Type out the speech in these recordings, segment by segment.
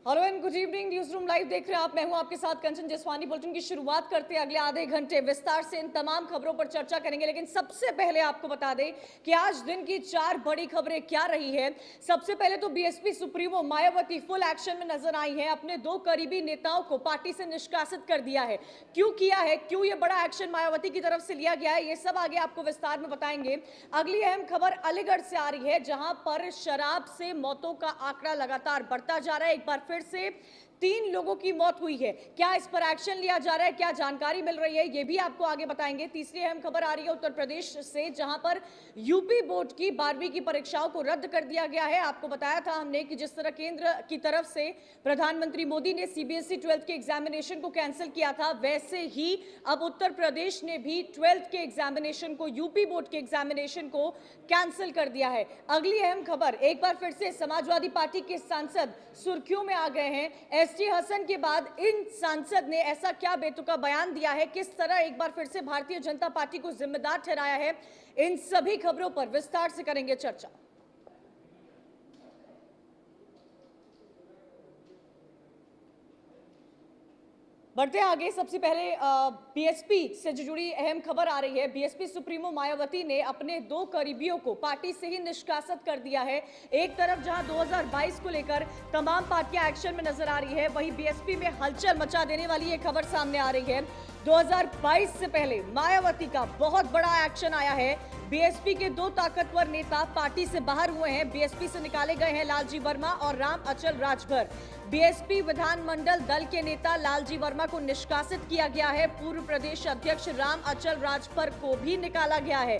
Hello and good evening. News room live देख रहे हैं आप। मैं हूं आपके साथ कंचन जसवानी। बुलेटिन की शुरुआत करते हैं। अगले आधे घंटे विस्तार से इन तमाम खबरों पर चर्चा करेंगे, लेकिन सबसे पहले आपको बता दें कि आज दिन की 4 बड़ी खबरें क्या रही है। सबसे पहले तो BSP supremo Mayawati full action में नजर आई है। अपने 2 करीबी नेताओं को पार्टी से निष्कासित कर दिया है। क्यों किया है, क्यों ये बड़ा एक्शन मायावती की तरफ से लिया गया है, ये सब आगे आपको विस्तार में बताएंगे। अगली अहम खबर अलीगढ़ से आ रही है, जहां पर शराब से मौतों का आंकड़ा लगातार बढ़ता जा रहा है। एक बार फिर से 3 लोगों की मौत हुई है। क्या इस पर एक्शन लिया जा रहा है, क्या जानकारी मिल रही है, ये भी आपको आगे बताएंगे। तीसरी अहम खबर आ रही है उत्तर प्रदेश से, जहां पर यूपी बोर्ड की 12वीं की परीक्षाओं को रद्द कर दिया गया है। आपको बताया था हमने कि जिस तरह केंद्र की तरफ से प्रधानमंत्री मोदी ने सीबीएसई 12th के एग्जामिनेशन को कैंसिल किया था, वैसे ही अब उत्तर प्रदेश ने भी 12th के एग्जामिनेशन को, यूपी बोर्ड के एग्जामिनेशन को कैंसिल कर दिया है। अगली अहम खबर, एक बार फिर से समाजवादी पार्टी के सांसद सुर्खियों में आ गए हैं। एसटी हसन के बाद इन सांसद ने ऐसा क्या बेतुका बयान दिया है, किस तरह एक बार फिर से भारतीय जनता पार्टी को जिम्मेदार ठहराया है, इन सभी खबरों पर विस्तार से करेंगे चर्चा। बढ़ते आगे, सबसे पहले बीएसपी से जो जुड़ी अहम खबर आ रही है। बीएसपी सुप्रीमो मायावती ने अपने 2 करीबियों को पार्टी से ही निष्कासित कर दिया है। एक तरफ जहां 2022 को लेकर तमाम पार्टियां एक्शन में नजर आ रही है, वहीं बीएसपी में हलचल मचा देने वाली ये खबर सामने आ रही है। 2022 से पहले मायावती का बहुत बड़ा एक्शन आया है। बीएसपी के 2 ताकतवर नेता पार्टी से बाहर हुए हैं। बीएसपी से निकाले गए हैं लालजी वर्मा और राम अचल राजभर। बीएसपी विधानमंडल दल के नेता लालजी वर्मा को निष्कासित किया गया है। पूर्व प्रदेश अध्यक्ष राम अचल राजभर को भी निकाला गया है।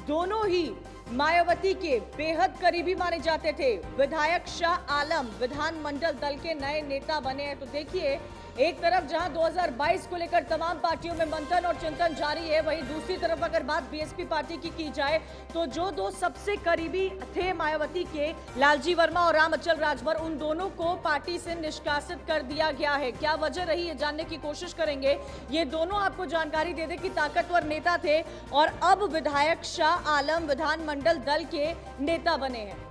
दोनों ही मायावती के बेहद करीबी माने जाते थे। विधायक शाह आलम विधानमंडल दल के नए नेता बने हैं। तो देखिए, एक तरफ जहां 2022 को लेकर तमाम पार्टियों में मंथन और चिंतन जारी है, वहीं दूसरी तरफ अगर बात बीएसपी पार्टी की जाए तो जो 2 सबसे करीबी थे मायावती के, लालजी वर्मा और राम अचल राजभर, उन दोनों को पार्टी से निष्कासित कर दिया गया है। क्या वजह रही है, जानने की कोशिश करेंगे। ये दोनों आपको जानकारी दे दें कि ताकतवर नेता थे और अब विधायक शाह आलम विधानमंडल दल के नेता बने हैं।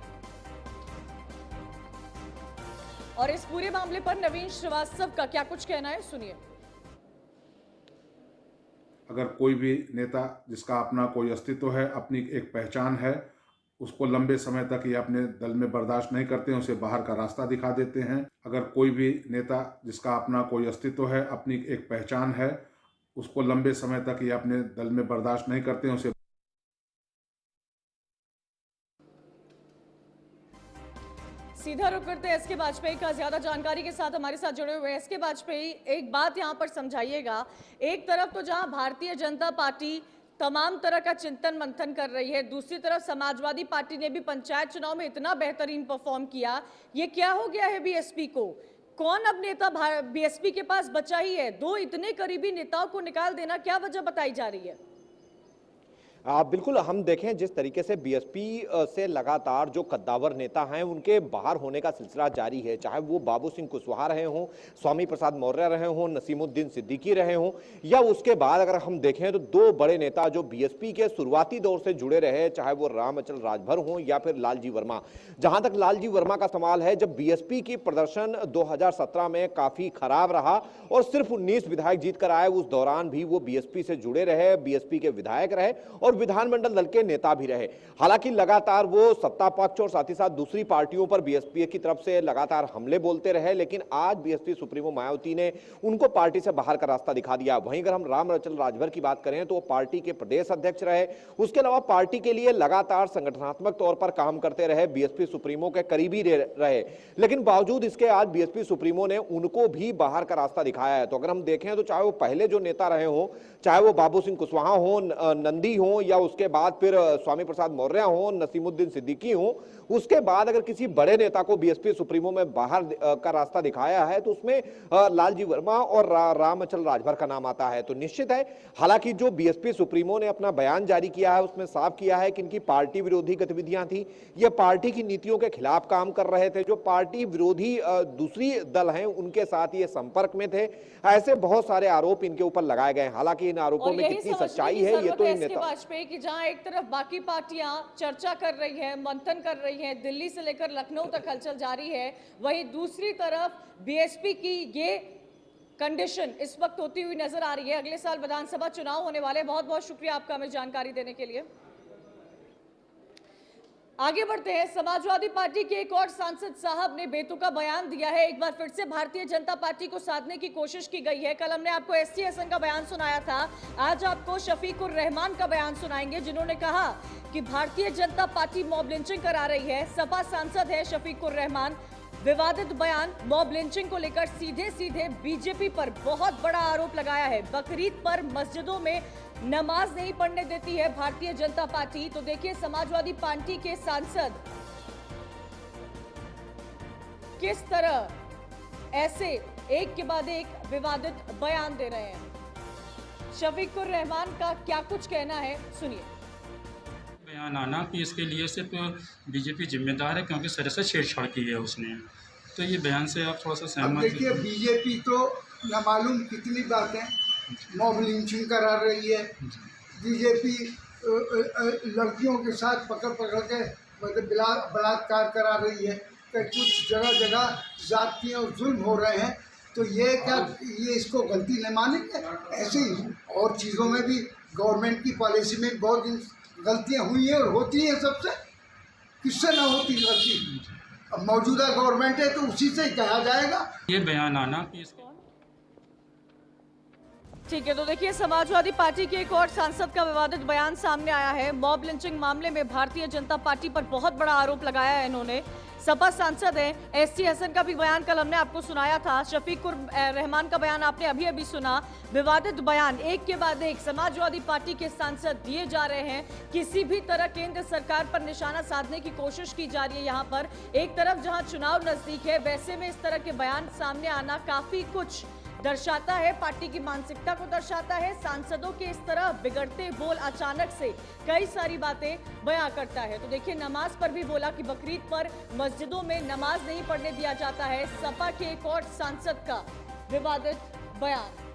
और इस पूरे मामले पर नवीन श्रीवास्तव का क्या कुछ कहना है, सुनिए। अगर कोई भी नेता जिसका अपना कोई अस्तित्व है, अपनी एक पहचान है, उसको लंबे समय तक ये अपने दल में बर्दाश्त नहीं करते हैं, उसे बाहर का रास्ता दिखा देते हैं। अगर कोई भी नेता जिसका अपना कोई अस्तित्व है, अपनी एक पहचान है, उसको लंबे समय तक ये अपने दल में बर्दाश्त नहीं करते हैं, उसे सीधा रुक करते हैं एस के वाजपेयी का। ज्यादा जानकारी के साथ हमारे साथ जुड़े हुए एस के वाजपेयी, एक बात यहां पर समझाइएगा। एक तरफ तो जहां भारतीय जनता पार्टी तमाम तरह का चिंतन मंथन कर रही है, दूसरी तरफ समाजवादी पार्टी ने भी पंचायत चुनाव में इतना बेहतरीन परफॉर्म किया। ये क्या हो गया है बीएसपी को? कौन अब नेता बीएसपी के पास बचा ही है? 2 इतने करीबी नेताओं को निकाल देना, क्या वजह बताई जा रही है? बिल्कुल, हम देखें जिस तरीके से बीएसपी से लगातार जो कद्दावर नेता हैं उनके बाहर होने का सिलसिला जारी है, चाहे वो बाबू सिंह कुशवाहा रहे हों, स्वामी प्रसाद मौर्य रहे हों, नसीमुद्दीन सिद्दीकी रहे हों, या उसके बाद अगर हम देखें तो 2 बड़े नेता जो बीएसपी के शुरुआती दौर से जुड़े रहे, चाहे वो राम अचल राजभर हों या फिर लालजी वर्मा। जहां तक लालजी वर्मा का सवाल है, जब बीएसपी की प्रदर्शन 2017 में काफी खराब रहा और सिर्फ 19 विधायक जीत कर आए, उस दौरान भी वो बीएसपी से जुड़े रहे, बीएसपी के विधायक रहे और विधानमंडल दल के नेता भी रहे। हालांकि लगातार वो सत्ता पक्ष और साथ ही साथ दूसरी पार्टियों पर बीएसपी की तरफ से लगातार हमले बोलते रहे, लेकिन आज बीएसपी सुप्रीमो मायावती ने उनको पार्टी से बाहर का रास्ता दिखा दिया। वहीं अगर हम राम अचल राजभर की बात करें तो वो पार्टी के प्रदेश अध्यक्ष रहे, उसके अलावा पार्टी के लिए लगातार संगठनात्मक तौर पर काम करते रहे, बीएसपी सुप्रीमो के करीबी रहे, लेकिन बावजूद इसके आज बीएसपी सुप्रीमो ने उनको भी बाहर का रास्ता दिखाया है। तो अगर हम देखें तो चाहे वो पहले जो नेता रहे हो, चाहे वो बाबू सिंह कुशवाहा हो, नंदी हो, या उसके बाद फिर स्वामी प्रसाद मौर्य हो, नसीमुद्दीन सिद्दीकी हो, उसके बाद अगर किसी बड़े नेता को बीएसपी सुप्रीमो में बाहर का रास्ता दिखाया है तो उसमें लालजी वर्मा और राम अचल राजभर का नाम आता है। तो निश्चित है, हालांकि जो बीएसपी सुप्रीमो ने अपना बयान जारी किया है उसमें साफ किया है कि इनकी पार्टी विरोधी गतिविधियां थी, ये पार्टी की नीतियों के खिलाफ काम कर रहे थे, जो पार्टी विरोधी दूसरी दल हैं उनके साथ ये संपर्क में थे। ऐसे बहुत सारे आरोप इनके ऊपर लगाए गए। हालांकि इन आरोपों में कितनी सच्चाई है ये तो इन नेता वाजपेयी की, जहां एक तरफ बाकी पार्टियां चर्चा कर रही है, मंथन कर रही रही है। दिल्ली से लेकर लखनऊ तक हलचल जारी है। वहीं दूसरी तरफ बीएसपी की ये कंडीशन इस वक्त होती हुई नजर आ रही है। अगले साल विधानसभा चुनाव होने वाले। बहुत बहुत शुक्रिया आपका हमें जानकारी देने के लिए। आगे बढ़ते हैं। समाजवादी पार्टी के एक और सांसद साहब ने बेतुका बयान दिया है। एक बार फिर से भारतीय जनता पार्टी को साधने की कोशिश की गई है। कल हमने आपको एसटी हसन का बयान सुनाया था, आज आपको शफीकुर रहमान का बयान सुनाएंगे, जिन्होंने कहा कि Bharatiya Janata party mob lynching करा रही है। सपा सांसद है शफीकुर रहमान। विवादित बयान मॉब लिंचिंग को लेकर सीधे सीधे बीजेपी पर बहुत बड़ा आरोप लगाया है। बकरीद पर मस्जिदों में नमाज नहीं पढ़ने देती है भारतीय जनता पार्टी। तो देखिए समाजवादी पार्टी के सांसद किस तरह ऐसे एक के बाद एक विवादित बयान दे रहे हैं। शफीकुर रहमान का क्या कुछ कहना है, सुनिए। बयान आना कि इसके लिए सिर्फ बीजेपी जिम्मेदार है क्योंकि सर छेड़छाड़ की है उसने, तो ये बयान से आप थोड़ा सा सहमत? देखिए, बीजेपी तो न मालूम कितनी बातें मॉब लिंचिंग करा रही है। बीजेपी लड़कियों के साथ पकड़ के मतलब बलात्कार करा रही है। कुछ जगह जगह जाति और जुल्म हो रहे हैं। तो ये क्या ये इसको गलती नहीं मानेंगे? ऐसे ही और चीज़ों में भी गवर्नमेंट की पॉलिसी में बहुत गलतियां हुई हैं और होती हैं सबसे। किससे ना होती गलती? अब मौजूदा गवर्नमेंट है तो उसी से कहा जाएगा। ये बयान आना कि ठीक है, तो देखिए समाजवादी पार्टी के एक और सांसद का विवादित बयान सामने आया है। मॉब लिंचिंग मामले में भारतीय जनता पार्टी पर बहुत बड़ा आरोप लगाया है इन्होंने। सपा सांसद है एसटी हसन का भी बयान कल हमने आपको सुनाया था। शफीकुर रहमान का बयान आपने अभी अभी सुना। विवादित बयान एक के बाद एक समाजवादी पार्टी के सांसद दिए जा रहे हैं। किसी भी तरह केंद्र सरकार पर निशाना साधने की कोशिश की जा रही है। यहाँ पर एक तरफ जहाँ चुनाव नजदीक है, वैसे में इस तरह के बयान सामने आना काफी कुछ दर्शाता है, पार्टी की मानसिकता को दर्शाता है। सांसदों के इस तरह बिगड़ते बोल अचानक से कई सारी बातें बयां करता है। तो देखिए नमाज पर भी बोला कि बकरीद पर मस्जिदों में नमाज नहीं पढ़ने दिया जाता है। सपा के एक और सांसद का विवादित बयान।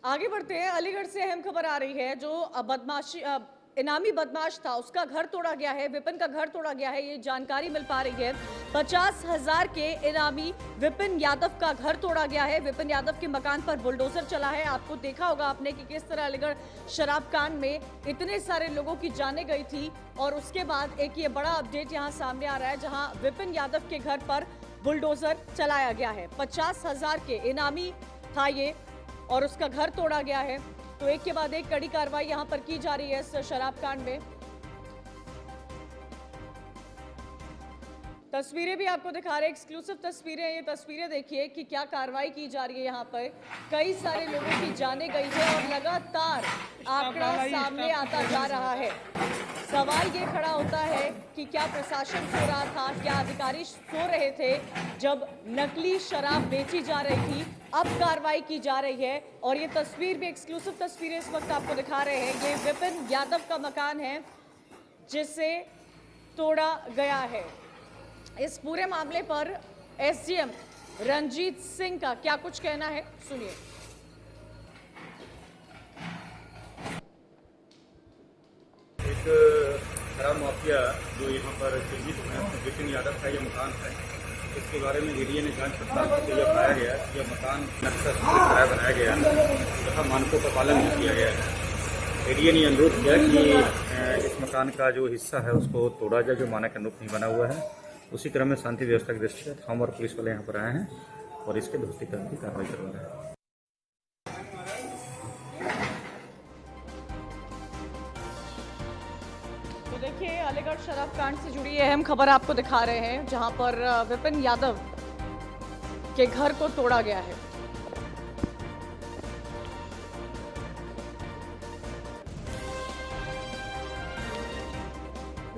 आगे बढ़ते हैं। अलीगढ़ से अहम खबर आ रही है। जो इनामी बदमाश था उसका घर तोड़ा गया है। विपिन का घर तोड़ा गया है, ये जानकारी मिल पा रही है। 50,000 के इनामी विपिन यादव का घर तोड़ा गया है। विपिन यादव के मकान पर बुलडोजर चला है। आपको देखा होगा आपने कि किस तरह अलीगढ़ शराब कांड में इतने सारे लोगों की जाने गई थी। और उसके बाद एक ये बड़ा अपडेट यहाँ सामने आ रहा है, जहाँ विपिन यादव के घर पर बुलडोजर चलाया गया है। 50,000 के इनामी था ये और उसका घर तोड़ा गया है। तो एक के बाद एक कड़ी कार्रवाई यहां पर की जा रही है इस शराब कांड में। तस्वीरें भी आपको दिखा रहे हैं, एक्सक्लूसिव तस्वीरें। ये तस्वीरें देखिए कि क्या कार्रवाई की जा रही है। यहाँ पर कई सारे लोगों की जाने गई है और लगातार आंकड़ा सामने आता जा रहा है। सवाल ये खड़ा होता है कि क्या प्रशासन सो रहा था, क्या अधिकारी सो रहे थे जब नकली शराब बेची जा रही थी? अब कार्रवाई की जा रही है। और ये तस्वीर भी एक्सक्लूसिव तस्वीरें इस वक्त आपको दिखा रहे हैं। ये विपिन यादव का मकान है जिसे तोड़ा गया है। इस पूरे मामले पर एसडीएम रंजीत सिंह का क्या कुछ कहना है, सुनिए। एक शराब माफिया जो यहाँ पर चिन्हित है, विपिन यादव का ये मकान है। इसके बारे में एडीए ने जांच पड़ताल करके यह पाया गया कि यह मकान नक्शा किराया बनाया गया तथा मानकों का पालन नहीं किया गया है। एडीए ने अनुरोध किया कि इस मकान का जो हिस्सा है उसको तोड़ा जाए जो मानक के अनुरूप नहीं बना हुआ है। उसी क्रम में शांति व्यवस्था की दृष्टि से हम और पुलिस वाले यहाँ पर आए हैं और इसके ध्वस्तीकरण की कार्रवाई करवा रहे हैं। तो देखिए अलीगढ़ शराब कांड से जुड़ी अहम खबर आपको दिखा रहे हैं, जहां पर विपिन यादव के घर को तोड़ा गया है।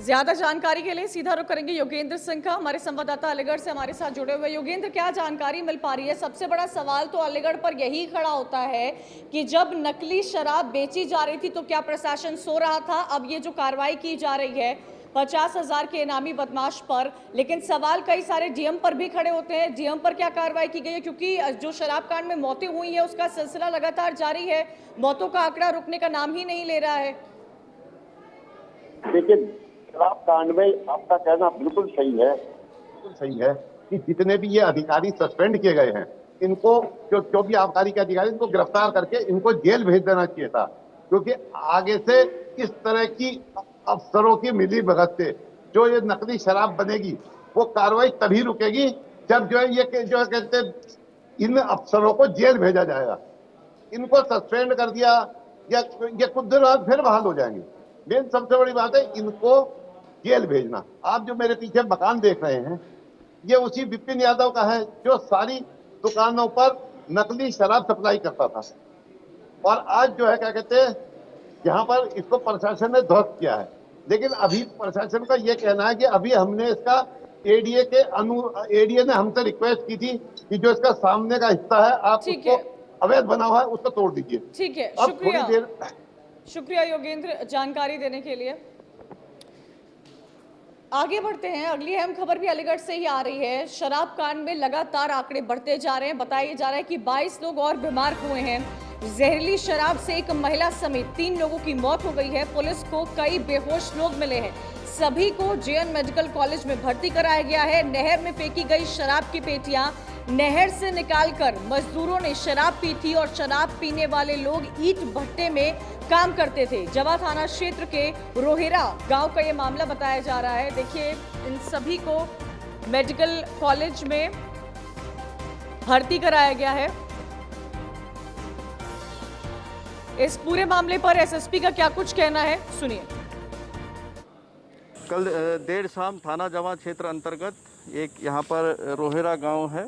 ज्यादा जानकारी के लिए सीधा रुख करेंगे योगेंद्र सिंह का, हमारे संवाददाता अलीगढ़ से हमारे साथ जुड़े हुए। योगेंद्र, क्या जानकारी मिल पा रही है? सबसे बड़ा सवाल तो अलीगढ़ पर यही खड़ा होता है कि जब नकली शराब बेची जा रही थी तो क्या प्रशासन सो रहा था? अब ये जो कार्रवाई की जा रही है 50,000 के इनामी बदमाश पर, लेकिन सवाल कई सारे डीएम पर भी खड़े होते हैं। डीएम पर क्या कार्रवाई की गई है, क्योंकि जो शराब कांड में मौतें हुई है उसका सिलसिला लगातार जारी है, मौतों का आंकड़ा रुकने का नाम ही नहीं ले रहा है। देखिए, शराब कांड में आपका कहना बिल्कुल सही है कि जितने भी ये अधिकारी सस्पेंड किए गए हैं, इनको जो भी आबकारी के अधिकारी, इनको गिरफ्तार करके इनको जेल भेज देना चाहिए था, क्योंकि आगे से इस तरह की अफसरों की मिली भगत से जो ये नकली शराब बनेगी, वो कार्रवाई तभी रुकेगी जब जो है ये जो कहते इन अफसरों को जेल भेजा जाएगा। इनको सस्पेंड कर दिया या ये कुछ दिन बाद फिर बहाल हो जाएंगे। मेन सबसे बड़ी बात है इनको जेल भेजना। आप जो मेरे पीछे मकान देख रहे हैं, ये उसी विपिन यादव का है जो सारी दुकानों पर नकली शराब सप्लाई करता था, और आज जो है क्या कहते हैं यहाँ पर इसको प्रशासन ने ध्वस्त किया है। लेकिन अभी प्रशासन का ये कहना है कि अभी हमने इसका एडीए ने हमसे रिक्वेस्ट की थी कि जो इसका सामने का हिस्सा है आप उसको अवैध बना हुआ है उसको तोड़ दीजिए। ठीक है, अब थोड़ी देर शुक्रिया योगेंद्र जानकारी देने के लिए। आगे बढ़ते हैं, अगली अहम खबर भी अलीगढ़ से ही आ रही है। शराब कांड में लगातार आंकड़े बढ़ते जा रहे हैं। बताया जा रहा है कि 22 लोग और बीमार हुए हैं। जहरीली शराब से एक महिला समेत 3 लोगों की मौत हो गई है। पुलिस को कई बेहोश लोग मिले हैं। सभी को जेएन मेडिकल कॉलेज में भर्ती कराया गया है। नहर में फेंकी गई शराब की पेटियां नहर से निकालकर मजदूरों ने शराब पी थी, और शराब पीने वाले लोग ईंट भट्टे में काम करते थे। जवा थाना क्षेत्र के रोहिरा गांव का ये मामला बताया जा रहा है। देखिए, इन सभी को मेडिकल कॉलेज में भर्ती कराया गया है। इस पूरे मामले पर एसएसपी का क्या कुछ कहना है, सुनिए। कल देर शाम थाना जवा क्षेत्र अंतर्गत एक यहाँ पर रोहिरा गांव है,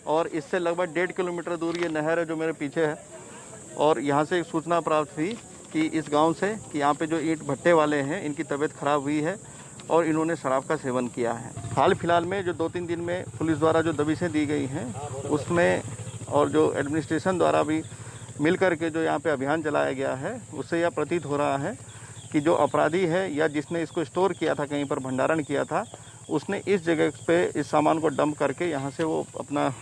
और इससे लगभग 1.5 किलोमीटर दूर ये नहर है जो मेरे पीछे है। और यहाँ से एक सूचना प्राप्त हुई कि इस गांव से कि यहाँ पे जो ईंट भट्टे वाले हैं इनकी तबीयत खराब हुई है और इन्होंने शराब का सेवन किया है। हाल फिलहाल में जो 2-3 दिन में पुलिस द्वारा जो दबिशें दी गई हैं उसमें, और जो एडमिनिस्ट्रेशन द्वारा भी मिल कर के जो यहाँ पे अभियान चलाया गया है, उससे यह प्रतीत हो रहा है कि जो अपराधी है या जिसने इसको स्टोर किया था, कहीं पर भंडारण किया था, उसने इस जगह पे इस सामान को डंप करके यहाँ से वो अपना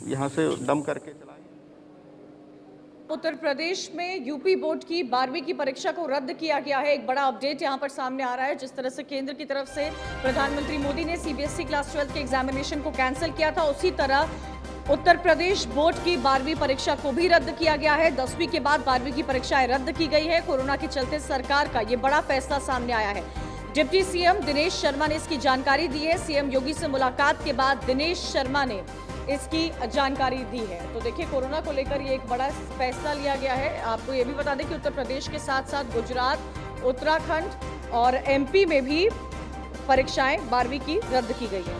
यहाँ से डंप करके चला। उत्तर प्रदेश में यूपी बोर्ड की 12वीं की परीक्षा को रद्द किया गया है। एक बड़ा अपडेट यहां पर सामने आ रहा है। जिस तरह से केंद्र की तरफ से प्रधानमंत्री मोदी ने सीबीएसई क्लास 12 के एग्जामिनेशन को कैंसिल किया था, उसी तरह उत्तर प्रदेश बोर्ड की 12वीं परीक्षा को भी रद्द किया गया है। 10वीं के बाद 12वीं की परीक्षाएं रद्द की गई है। कोरोना के चलते सरकार का ये बड़ा फैसला सामने आया है। डिप्टी सीएम दिनेश शर्मा ने इसकी जानकारी दी है। सीएम योगी से मुलाकात के बाद दिनेश शर्मा ने इसकी जानकारी दी है। तो देखिए, कोरोना को लेकर ये एक बड़ा फैसला लिया गया है। आपको ये भी बता दें कि उत्तर प्रदेश के साथ साथ गुजरात, उत्तराखंड और एमपी में भी परीक्षाएं 12वीं की रद्द की गई है।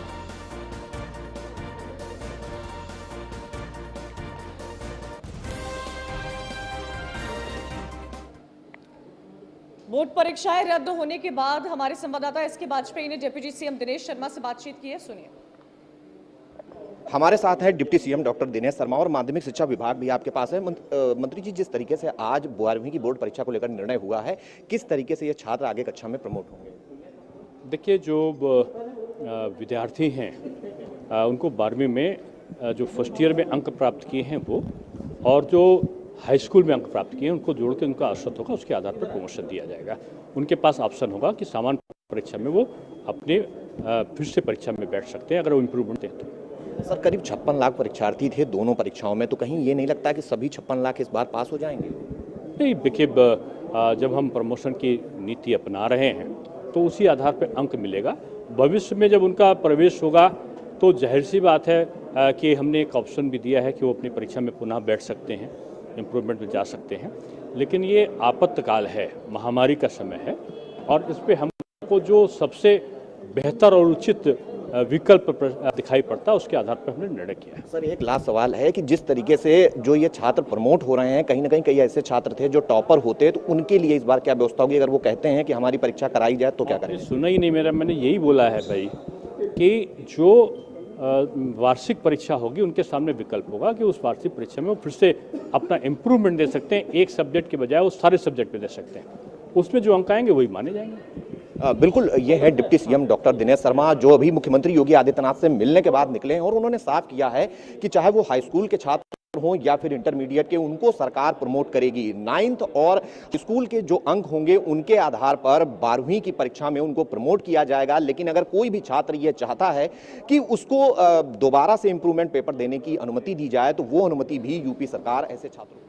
बोर्ड परीक्षाएं रद्द होने के बाद हमारे संवाददाता एसके वाजपेयी ने डिप्टी सीएम दिनेश शर्मा से बातचीत की है, सुनिए। हमारे साथ है deputy CM doctor Dinesh Sharma, और माध्यमिक शिक्षा विभाग भी आपके पास है। मंत्री जी, जिस तरीके से आज 12वीं की बोर्ड परीक्षा को लेकर निर्णय हुआ है, किस तरीके से ये छात्र आगे कक्षा में प्रमोट होंगे? देखिए, जो विद्यार्थी हैं उनको 12वीं में जो फर्स्ट ईयर में अंक प्राप्त किए हैं वो, और जो हाई स्कूल में अंक प्राप्त किए हैं उनको जोड़ के उनका औसत होगा, उसके आधार पर प्रमोशन दिया जाएगा। उनके पास ऑप्शन होगा कि सामान्य परीक्षा में वो अपने फिर से परीक्षा में बैठ सकते हैं अगर वो इम्प्रूवमेंट दें तो। सर, करीब 56 लाख परीक्षार्थी थे दोनों परीक्षाओं में, तो कहीं ये नहीं लगता कि सभी 56 लाख इस बार पास हो जाएंगे? नहीं, देखिए, जब हम प्रमोशन की नीति अपना रहे हैं तो उसी आधार पर अंक मिलेगा। भविष्य में जब उनका प्रवेश होगा तो जाहिर सी बात है कि हमने एक ऑप्शन भी दिया है कि वो अपनी परीक्षा में पुनः बैठ सकते हैं, इम्प्रूवमेंट में जा सकते हैं। लेकिन ये आपातकाल है, महामारी का समय है, और इस पर हमको जो सबसे बेहतर और उचित विकल्प दिखाई पड़ता है उसके आधार पर हमने निर्णय किया है। सर, एक लास्ट सवाल है कि जिस तरीके से जो ये छात्र प्रमोट हो रहे हैं, कहीं ना कहीं कई ऐसे छात्र थे जो टॉपर होते, तो उनके लिए इस बार क्या व्यवस्था होगी? अगर वो कहते हैं कि हमारी परीक्षा कराई जाए तो क्या करें? सुना ही नहीं मेरा, मैंने यही बोला है भाई कि जो वार्षिक परीक्षा होगी उनके सामने विकल्प होगा कि उस वार्षिक परीक्षा में वो फिर से अपना इम्प्रूवमेंट दे सकते हैं। एक सब्जेक्ट के बजाय वो सारे सब्जेक्ट में दे सकते हैं। उसमें जो अंक आएंगे वही माने जाएंगे। बिल्कुल, ये है deputy CM doctor Dinesh Sharma, जो अभी मुख्यमंत्री योगी आदित्यनाथ से मिलने के बाद निकले हैं और उन्होंने साफ किया है कि चाहे वो हाई स्कूल के छात्र हों या फिर इंटरमीडिएट के, उनको सरकार प्रमोट करेगी। 9th और स्कूल के जो अंक होंगे उनके आधार पर 12वीं की परीक्षा में उनको प्रमोट किया जाएगा। लेकिन अगर कोई भी छात्र ये चाहता है कि उसको दोबारा से इंप्रूवमेंट पेपर देने की अनुमति दी जाए तो वो अनुमति भी यूपी सरकार ऐसे छात्रों को।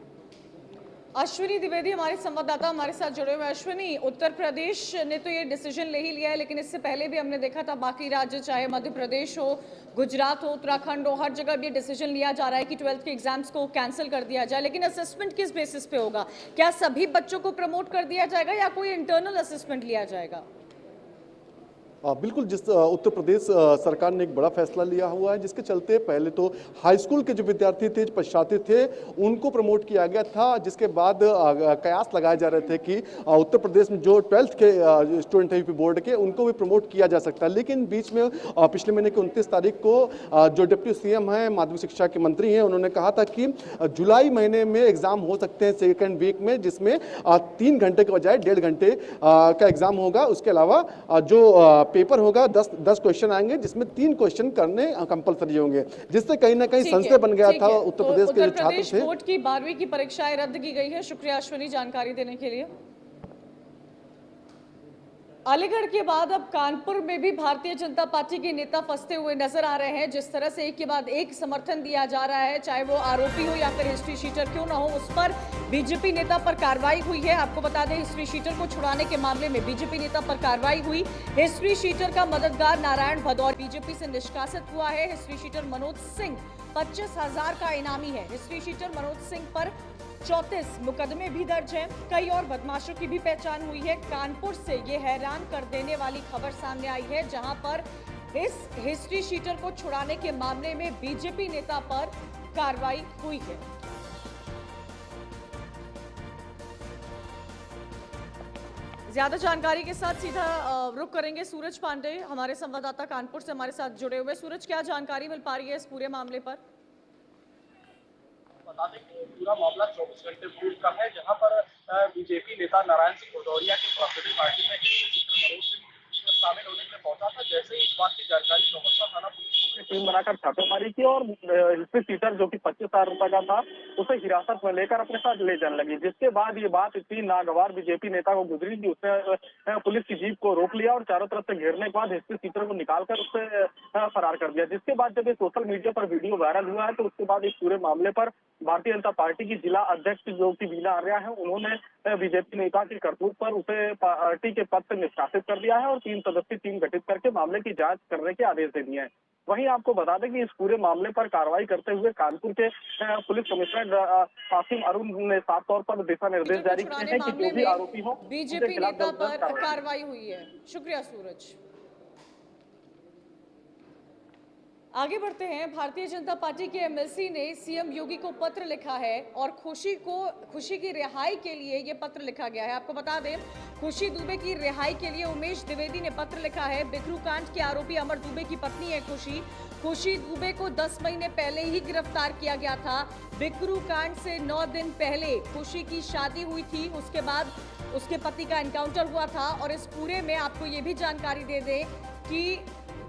अश्विनी द्विवेदी हमारे संवाददाता हमारे साथ जुड़े हुए। अश्विनी, उत्तर प्रदेश ने तो ये डिसीजन ले ही लिया है, लेकिन इससे पहले भी हमने देखा था बाकी राज्य, चाहे मध्य प्रदेश हो, गुजरात हो, उत्तराखंड हो, हर जगह ये डिसीजन लिया जा रहा है कि 12th के एग्जाम्स को कैंसिल कर दिया जाए। लेकिन असेसमेंट किस बेसिस पे होगा? क्या सभी बच्चों को प्रमोट कर दिया जाएगा या कोई इंटरनल असेसमेंट लिया जाएगा? बिल्कुल, जिस उत्तर प्रदेश सरकार ने एक बड़ा फैसला लिया हुआ है, जिसके चलते पहले तो हाई स्कूल के जो विद्यार्थी थे, पश्चाती थे, उनको प्रमोट किया गया था, जिसके बाद कयास लगाए जा रहे थे कि उत्तर प्रदेश में जो 12th के स्टूडेंट है यूपी बोर्ड के, उनको भी प्रमोट किया जा सकता है। लेकिन बीच में पिछले महीने की 29 तारीख को जो डिप्टी सीएम है, माध्यमिक शिक्षा के मंत्री हैं, उन्होंने कहा था कि जुलाई महीने में एग्जाम हो सकते हैं सेकेंड वीक में, जिसमें 3 घंटे के बजाय 1.5 घंटे का एग्जाम होगा। उसके अलावा जो पेपर होगा 10 क्वेश्चन आएंगे, जिसमें 3 क्वेश्चन करने कंपलसरी होंगे, जिससे कहीं ना कहीं संशय बन गया था उत्तर प्रदेश के जो छात्र थे। बोर्ड की 12वीं की परीक्षाएं रद्द की गई है। शुक्रिया अश्विनी जानकारी देने के लिए। अलीगढ़ के बाद अब कानपुर में भी भारतीय जनता पार्टी के नेता फंसते हुए नजर आ रहे हैं। जिस तरह से एक के बाद एक समर्थन दिया जा रहा है, चाहे वो आरोपी हो या फिर हिस्ट्री शीटर क्यों ना हो, उस पर बीजेपी नेता पर कार्रवाई हुई है। आपको बता दें, हिस्ट्री शीटर को छुड़ाने के मामले में बीजेपी नेता पर कार्रवाई हुई। हिस्ट्री शीटर का मददगार नारायण भदौर बीजेपी से निष्कासित हुआ है। हिस्ट्री शीटर मनोज सिंह 25,000 का इनामी है। हिस्ट्री शीटर मनोज सिंह पर 34 मुकदमे भी दर्ज हैं। कई और बदमाशों की भी पहचान हुई है। कानपुर से ये हैरान कर देने वाली खबर सामने आई है, जहां पर इस हिस्ट्री शीटर को छुड़ाने के मामले में बीजेपी नेता पर कार्रवाई हुई है। ज्यादा जानकारी के साथ सीधा रुक करेंगे सूरज पांडे, हमारे संवाददाता कानपुर से हमारे साथ जुड़े हुए। सूरज, क्या जानकारी मिल पा रही है इस पूरे मामले पर? बता दें कि पूरा मामला 24 घंटे पूर्व का है, जहां पर बीजेपी नेता नारायण सिंह भदौरिया की प्रॉपर्टी पार्टी में मनोज सिंह शामिल होने के लिए पहुंचा था। जैसे ही इस बात की जानकारी नौबस्ता थाना पुलिस ने टीम बनाकर छापेमारी की और हिस्ट्री शीटर जो कि 25,000 रुपए का था, उसे हिरासत में लेकर अपने साथ ले जाने लगी। जिसके बाद ये बात इतनी नागवार बीजेपी नेता को गुजरी कि उसने पुलिस की जीप को रोक लिया और चारों तरफ से घेरने के बाद हिस्ट्री शीटर को निकालकर उससे फरार कर दिया। जिसके बाद जब ये सोशल मीडिया पर वीडियो वायरल हुआ है, तो उसके बाद इस पूरे मामले पर भारतीय जनता पार्टी की जिला अध्यक्ष जो कि बीना आर्या है, उन्होंने बीजेपी नेता की करतूत पर उसे पार्टी के पद से निष्कासित कर दिया है और 3 सदस्यीय टीम गठित करके मामले की जांच करने के आदेश दे दिए हैं। वहीं आपको बता दें कि इस पूरे मामले पर कार्रवाई करते हुए कानपुर के पुलिस कमिश्नर कासिम अरुण ने साफ तौर पर दिशा निर्देश जारी किए हैं कि जो भी आरोपी हो, बीजेपी नेता पर कार्रवाई हुई है। शुक्रिया सूरज। आगे बढ़ते हैं। भारतीय जनता पार्टी के एमएलसी ने सीएम योगी को पत्र लिखा है और खुशी की रिहाई के लिए ये पत्र लिखा गया है। आपको बता दें, खुशी दुबे की रिहाई के लिए उमेश द्विवेदी ने पत्र लिखा है। बिकरू कांड के आरोपी अमर दुबे की पत्नी है खुशी दुबे को 10 महीने पहले ही गिरफ्तार किया गया था। बिकरू कांड से 9 दिन पहले खुशी की शादी हुई थी, उसके बाद उसके पति का एनकाउंटर हुआ था। और इस पूरे में आपको ये भी जानकारी दे दें कि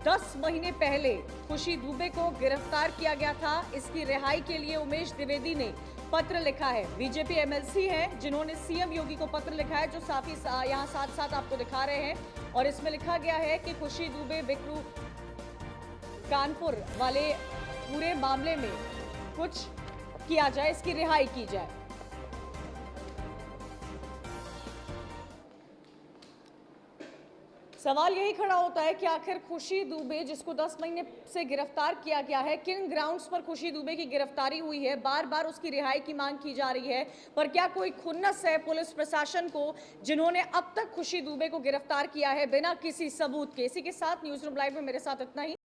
10 महीने पहले खुशी दुबे को गिरफ्तार किया गया था। इसकी रिहाई के लिए उमेश द्विवेदी ने पत्र लिखा है। बीजेपी एमएलसी हैं जिन्होंने सीएम योगी को पत्र लिखा है, जो साथ ही यहाँ साथ आपको दिखा रहे हैं। और इसमें लिखा गया है कि खुशी दुबे बिकरू कानपुर वाले पूरे मामले में कुछ किया जाए, इसकी रिहाई की जाए। सवाल यही खड़ा होता है कि आखिर खुशी दुबे, जिसको 10 महीने से गिरफ्तार किया गया है, किन ग्राउंड्स पर खुशी दुबे की गिरफ्तारी हुई है? बार बार उसकी रिहाई की मांग की जा रही है, पर क्या कोई खुन्नस है पुलिस प्रशासन को, जिन्होंने अब तक खुशी दुबे को गिरफ्तार किया है बिना किसी सबूत के? इसी के साथ न्यूज़ रूम लाइव में मेरे साथ इतना ही।